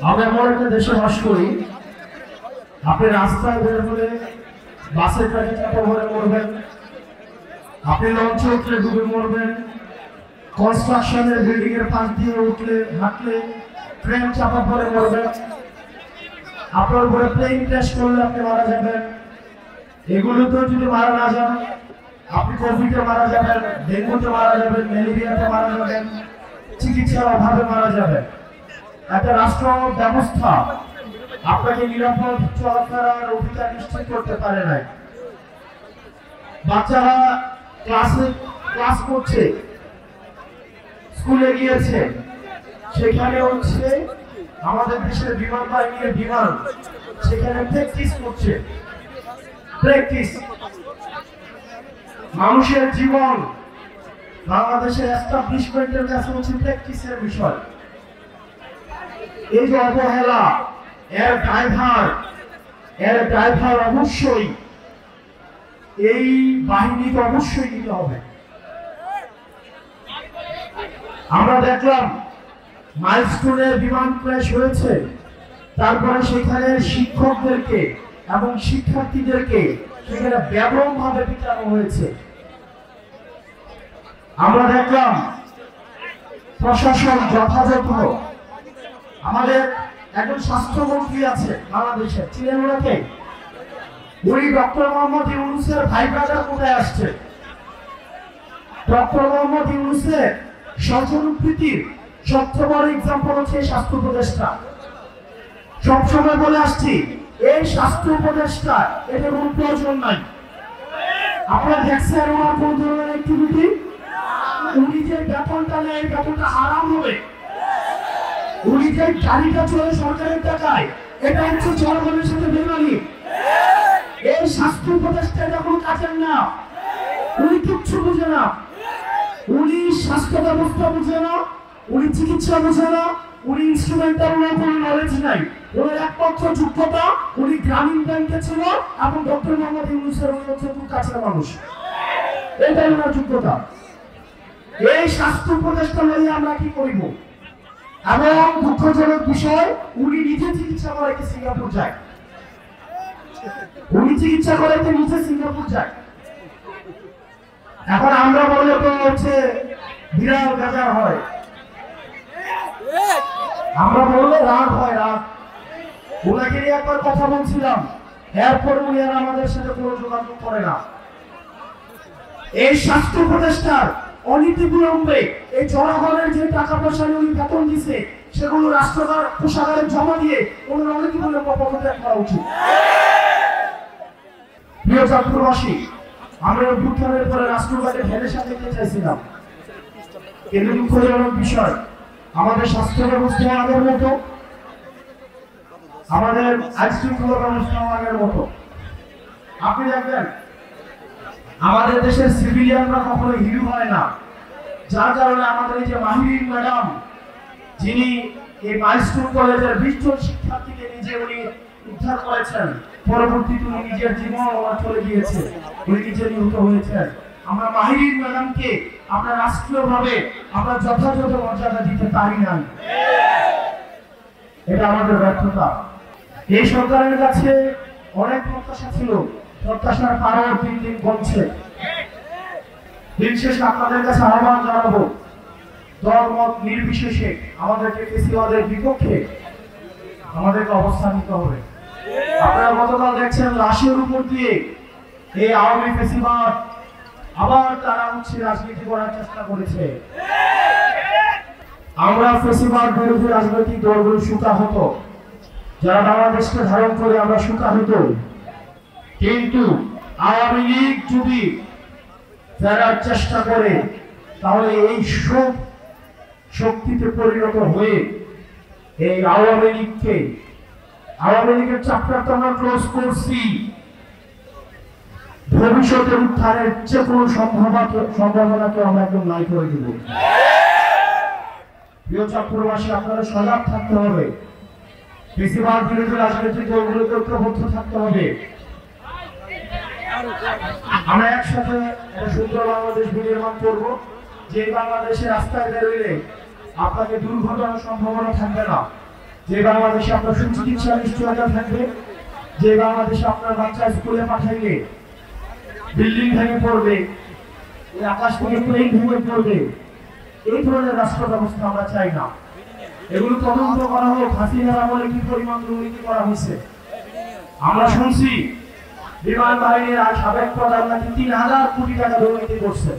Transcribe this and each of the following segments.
আমরা এমন একটা দেশে বাস করি, আপনি রাস্তায় বের হলে বাসের ট্রাকে চাপা পড়ে মরবেন, আপনি লঞ্চে উঠলে ডুবে মরবেন, কনস্ট্রাকশনের বিল্ডিং এর পাশ দিয়ে উঠলে হাঁটলে ট্রেন চাপা পড়ে মরবেন, আপনার উপরে প্লেন ক্র্যাশ করলে আপনি মারা যাবেন। এগুলোতেও যদি মারা না যান, আপনি কোভিডে মারা যাবেন, ডেঙ্গুতে মারা যাবেন, ম্যালেরিয়াতে মারা যাবেন, চিকিৎসার অভাবে মারা যাবেন। একটা রাষ্ট্র ব্যবস্থা আপনাকে নিরাপদ চলাফেরার অধিকার নিশ্চিত করতে পারে নাই। বাচ্চারা ক্লাস করছে, স্কুলে গিয়েছে, সেখানে হচ্ছে আমাদের দেশের বিমান বাহিনীর বিমান সেখানে প্র্যাকটিস করছে। প্র্যাকটিস মানুষের জীবন বাংলাদেশের এস্টাবলিশমেন্টের কাছে হচ্ছে প্র্যাকটিসের বিষয়। এই যে অবহেলা, এর ড্রাইভার অবশ্যই এই বাহিনীকে অবশ্যই নিতে হবে। আমরা দেখলাম মাইলস্টোনের বিমান ক্র্যাশ হয়েছে, তারপরে সেখানে শিক্ষকদেরকে এবং শিক্ষার্থীদেরকে সেখানে ব্যাপক ভাবে পিটানো হয়েছে। আমরা দেখলাম প্রশাসন যথাযথ, আমাদের একজন স্বাস্থ্যমন্ত্রী আছে বাংলাদেশে, ছিলেন ওনাকে, উনি ডক্টর মোহাম্মদ ইউনূসের ভাই ব্রাদার কোথায় আসছে? ডক্টর মোহাম্মদ ইউনূসের স্বজনপ্রীতির সবচেয়ে বড় এক্সাম্পল হচ্ছে স্বাস্থ্য উপদেষ্টা। সবসময় বলে আসছি, এই স্বাস্থ্য উপদেষ্টা এটার কোনো প্রয়োজন নাই। আপনারা দেখছেন ওনার কোন ধরনের অ্যাক্টিভিটি? উনি যে বেতনটা নেয়, বেতনটা আরাম হবে। উনি যে গাড়িটা চলে সরকারের টাকায়, এটা হচ্ছে জনগণের সাথে বেমানি। এই স্বাস্থ্য উপদেষ্টা এটা কোনো কাজের না, উনি কিচ্ছু বুঝে না। উনি স্বাস্থ্য ব্যবস্থা বুঝে না, উনি চিকিৎসা বুঝে না, উনি ইনস্ট্রুমেন্টাল কোনো নলেজ নাই। ওনার একমাত্র যোগ্যতা, উনি গ্রামীণ ব্যাংকে ছিল এবং ডক্টর মোহাম্মদ ইউনূসের উনি হচ্ছে খুব কাছের মানুষ, এটাই ওনার যোগ্যতা। এই স্বাস্থ্য উপদেষ্টা নিয়ে আমরা কি করিব? এবং দুঃখজনক বিষয়, উনি নিজে চিকিৎসা করাইতে সিঙ্গাপুর যায়। উনি চিকিৎসা করাইতে নিজে সিঙ্গাপুর যায়। এখন আমরা বললে তো হচ্ছে বিরাট বাজার হয়, আমরা বললে রাগ হয়, রাগ। ওনাকে নিয়ে একবার কথা বলছিলাম, এরপর উনি আর আমাদের সাথে কোনো যোগাযোগ করে না। এই স্বাস্থ্য উপদেষ্টার অনীতি বিলম্বে এই জনগণের যে টাকা পয়সা উনি বেতন দিচ্ছে, সেগুলো রাষ্ট্রকার কোষাগারে জমা দিয়ে ওনার অনীতি বিলম্ব পদত্যাগ করা উচিত। প্রিয় ছাত্রবাসী, আমরা অভ্যুত্থানের পরে রাষ্ট্রটাকে ঢেলে সাজাতে চাইছিলাম, কিন্তু দুঃখজনক বিষয়, আমাদের স্বাস্থ্য ব্যবস্থা আগের মতো, আমাদের আইনশৃঙ্খলা ব্যবস্থা আগের মতো। আপনি দেখবেন আমাদের দেশের সিভিলিয়ানরা কখনো হিরো হয় না, যার কারণে আমাদের এই যে মাহিরিন ম্যাডাম, যিনি এই মাইলস্টোন কলেজের 20 জন শিক্ষার্থীকে নিজে উনি উদ্ধার করেছেন, পরবর্তীতে উনি নিজের জীবন চলে গিয়েছে, উনি নিজে নিহত হয়েছেন। আমরা মাহিরিন ম্যাডামকে আমরা রাষ্ট্রীয়ভাবে আমরা যথাযথ মর্যাদা দিতে পারি না, এটা আমাদের ব্যর্থতা। এই সরকারের কাছে অনেক প্রত্যাশা ছিল, প্রত্যাশার পারও দিন দিন কমছে। দিন শেষে আপনাদের কাছে আহ্বান জানাবো, দলমত নির্বিশেষে আমাদেরকে ফেসিবাদের বিপক্ষে আমাদেরকে অবস্থান নিতে হবে। আপনারা গতকাল দেখছেন লাশের উপর দিয়ে এই আওয়ামী ফেসিবাদ আবার তারা হচ্ছে রাজনীতি করার চেষ্টা করেছে। আমরা ফেসিবাদ বিরোধী রাজনৈতিক দলগুলো সুতা হতো, যারা বাংলাদেশকে ধারণ করে আমরা সুতা হতো, কিন্তু আওয়ামী লীগ যদি ফেরার চেষ্টা করে তাহলে এই সব শক্তিতে পরিণত হয়ে এই আওয়ামী লীগের চ্যাপ্টারটা আমরা ক্লোজ করছি। ভবিষ্যতের উত্থানের যে কোনো সম্ভাবনাকে আমরা একদম নাই করে দিব। প্রিয় ছাত্রবাসী, আপনারা সজাগ থাকতে হবে, বেশিরভাগ বিরোধী রাজনৈতিক দলগুলোকে ঐক্যবদ্ধ থাকতে হবে। আমরা একসাথে একটা সুন্দর বাংলাদেশ বিনির্মাণ করব, যে বাংলাদেশের রাস্তায় বেরোলে আপনাকে দুর্ঘটনার সম্ভাবনা থাকবে না, যে বাংলাদেশে আপনার সুচিকিৎসা নিশ্চয়তা থাকবে, যে বাংলাদেশে আপনার বাচ্চা স্কুলে পাঠাইলে বিল্ডিং ভেঙে পড়বে, এই আকাশ থেকে প্লেন ভেঙে পড়বে, এই ধরনের রাষ্ট্র ব্যবস্থা আমরা চাই না। এগুলো তদন্ত করা হোক, হাসিনার আমলে কি পরিমাণ দুর্নীতি করা হয়েছে। আমরা শুনছি বিমান বাহিনীর সাবেক প্রধান নাকি ৩,০০০ কোটি টাকা দুর্নীতি করছে।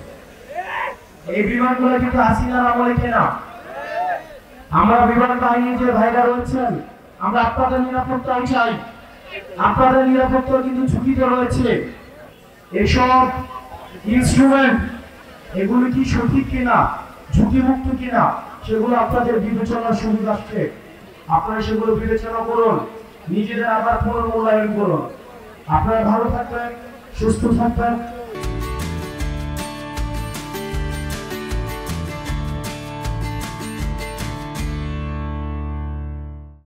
এই বিমানগুলো কিন্তু হাসিনার আমলে কেনা। আমরা বিমান বাহিনীর যে ভাইরা রয়েছেন, আমরা আপনাদের নিরাপত্তাই চাই। আপনাদের নিরাপত্তা কিন্তু ঝুঁকিতে রয়েছে। এসব ইনস্ট্রুমেন্ট এগুলো কি সঠিক কিনা, ঝুঁকিমুক্ত কিনা, সেগুলো আপনাদের বিবেচনার সুবিধার্থে আপনারা সেগুলো বিবেচনা করুন, নিজেদের আবার পুনর্মূল্যায়ন করুন। আপনারা ভালো থাকবেন, সুস্থ থাকবেন।